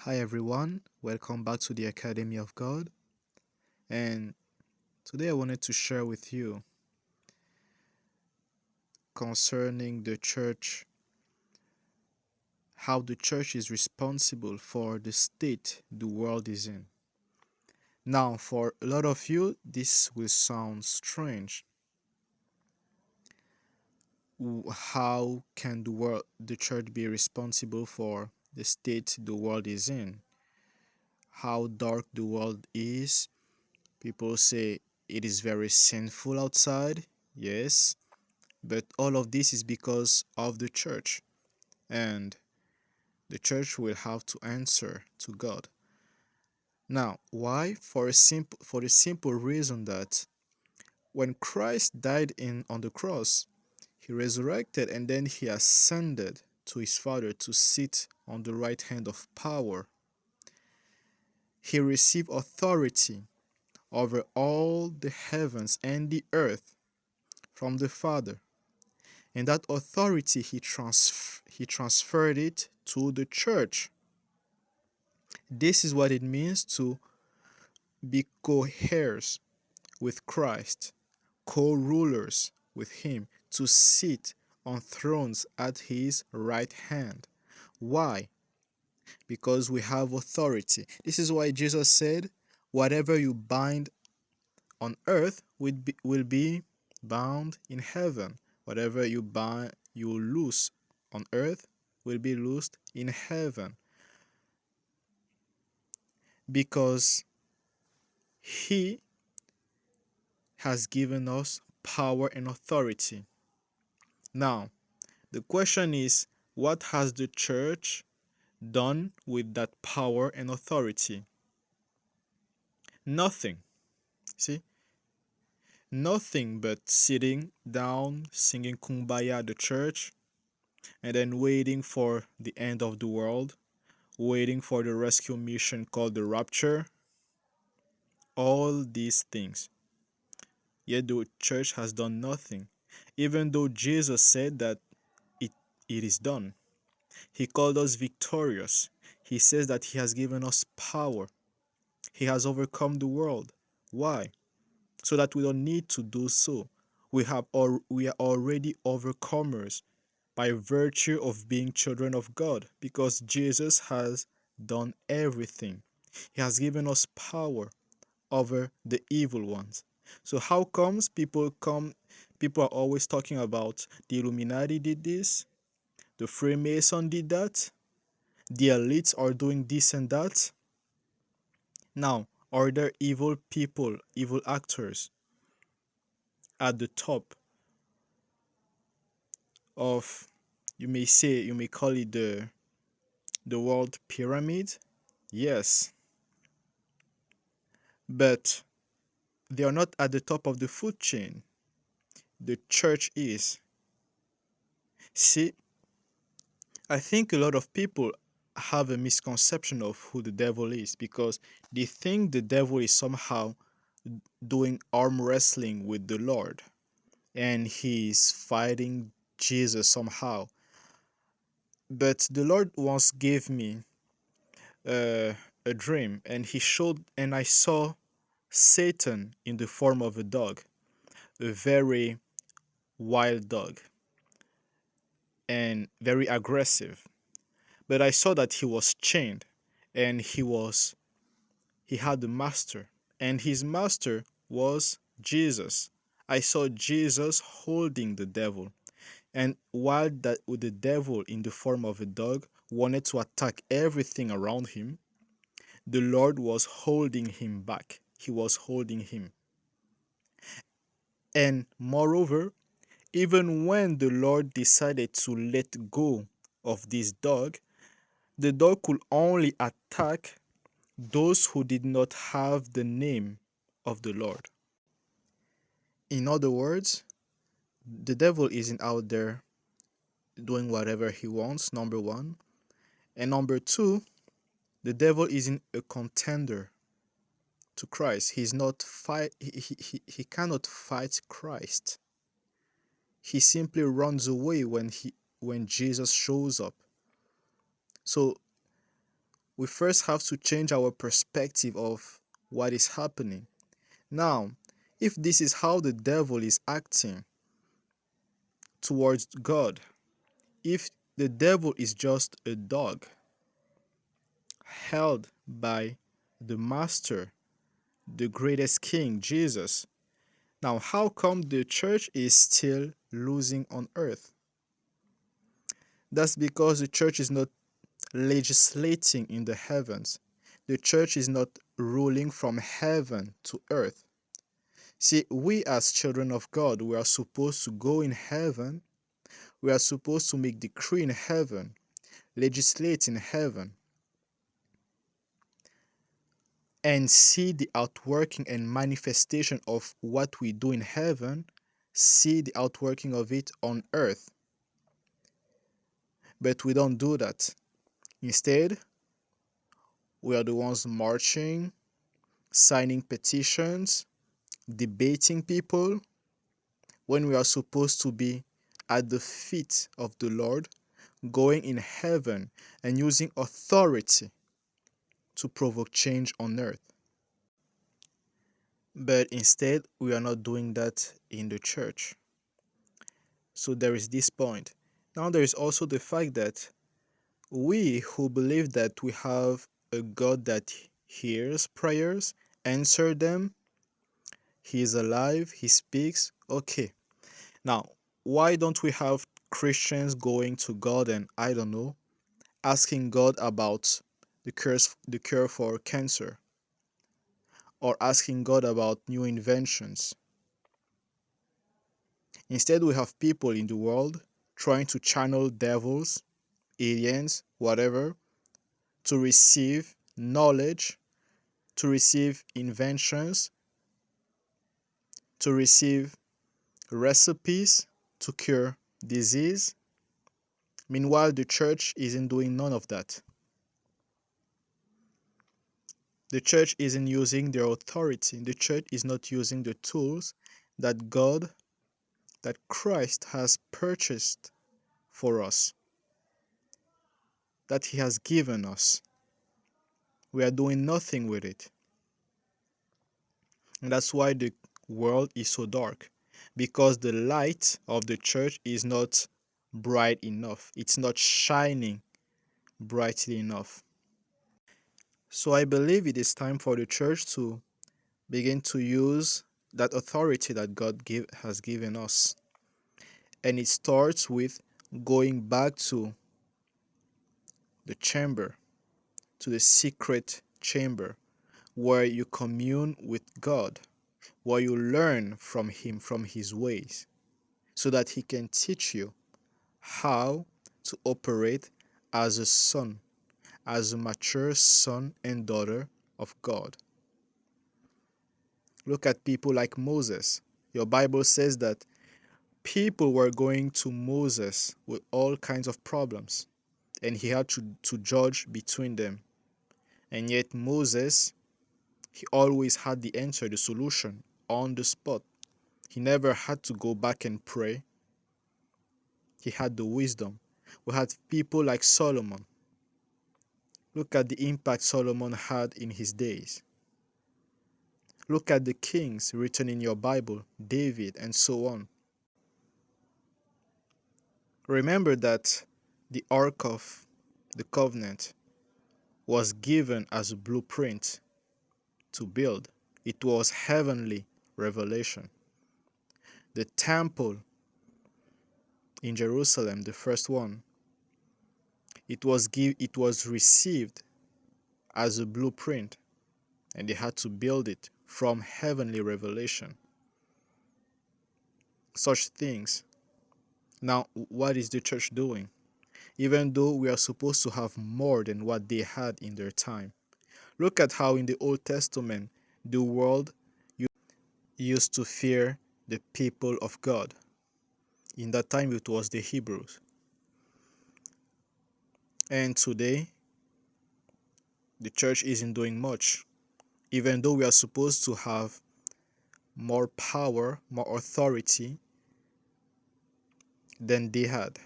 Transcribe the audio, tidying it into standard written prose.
Hi everyone, welcome back to the Academy of God. And today I wanted to share with you concerning the church, how the church is responsible for the state the world is in. Now, for a lot of you, this will sound strange. How can the church be responsible for the state the world is in? How dark the world is? People say it is very sinful outside. Yes, but all of this is because of the church, and the church will have to answer to God. Now, why? For the simple reason that when Christ died in on the cross, he resurrected and then he ascended to his Father to sit on the right hand of power. He received authority over all the heavens and the earth from the Father. And that authority he transferred it to the church. This is what it means to be co-heirs with Christ, co-rulers with him, to sit on thrones at his right hand. Why? Because we have authority. This is why Jesus said, whatever you bind on earth will be bound in heaven. Whatever you loose on earth will be loosed in heaven. Because he has given us power and authority. Now, the question is, what has the church done with that power and authority? Nothing. See? Nothing but sitting down, singing Kumbaya at the church, and then waiting for the end of the world, waiting for the rescue mission called the rapture. All these things. Yet the church has done nothing, even though Jesus said that it, it is done. He called us victorious. He says that he has given us power. He has overcome the world. Why? So that we don't need to do so. We are already overcomers by virtue of being children of God, because Jesus has done everything. He has given us power over the evil ones. So how comes people are always talking about the Illuminati did this, the Freemason did that, the elites are doing this and that? Now, are there evil people, evil actors at the top of, you may call it the world pyramid? Yes, but they are not at the top of the food chain. The church is. See, I think a lot of people have a misconception of who the devil is, because they think the devil is somehow doing arm wrestling with the Lord and he's fighting Jesus somehow. But the Lord once gave me uh, a dream, and he showed, and I saw Satan in the form of a dog, a very wild dog and very aggressive. But I saw that he was chained, and he had a master, and his master was Jesus. I saw Jesus holding the devil, and while that with the devil in the form of a dog wanted to attack everything around him, the Lord was holding him back. He was holding him. And moreover, even when the Lord decided to let go of this dog, the dog could only attack those who did not have the name of the Lord. In other words, the devil isn't out there doing whatever he wants, number one. And number two, the devil isn't a contender to Christ. He's not fight he cannot fight Christ. He simply runs away when Jesus shows up. So we first have to change our perspective of what is happening. Now, if this is how the devil is acting towards God, if the devil is just a dog held by the master, the greatest king, Jesus, now how come the church is still losing on earth? That's because the church is not legislating in the heavens. The church is not ruling from heaven to earth. See, we as children of God, we are supposed to go in heaven. We are supposed to make decree in heaven, legislate in heaven, and see the outworking and manifestation of what we do in heaven, see the outworking of it on earth. But we don't do that. Instead, we are the ones marching, signing petitions, debating people, when we are supposed to be at the feet of the Lord, going in heaven and using authority to provoke change on earth. But instead, we are not doing that in the church. So there is this point. Now, there is also the fact that we who believe that we have a God that hears prayers, answers them, He is alive, He speaks. Okay. Now, why don't we have Christians going to God and, I don't know, asking God about the cure for cancer, or asking God about new inventions? Instead, we have people in the world trying to channel devils, aliens, whatever, to receive knowledge, to receive inventions, to receive recipes to cure disease. Meanwhile, the church isn't doing none of that. The church isn't using their authority. The church is not using the tools that God, that Christ has purchased for us, that He has given us. We are doing nothing with it. And that's why the world is so dark, because the light of the church is not bright enough. It's not shining brightly enough. So I believe it is time for the church to begin to use that authority that has given us. And it starts with going back to the chamber, to the secret chamber, where you commune with God, where you learn from Him, from His ways, so that He can teach you how to operate as a son, as a mature son and daughter of God. Look at people like Moses. Your Bible says that people were going to Moses with all kinds of problems, and he had to judge between them. And yet Moses, he always had the answer, the solution on the spot. He never had to go back and pray. He had the wisdom. We had people like Solomon. Look at the impact Solomon had in his days. Look at the kings written in your Bible, David and so on. Remember that the Ark of the Covenant was given as a blueprint to build. It was heavenly revelation. The temple in Jerusalem, the first one, it was received as a blueprint, and they had to build it from heavenly revelation. Such things. Now, what is the church doing? Even though we are supposed to have more than what they had in their time. Look at how in the Old Testament the world used to fear the people of God. In that time it was the Hebrews. And today the church isn't doing much, even though we are supposed to have more power, more authority than they had.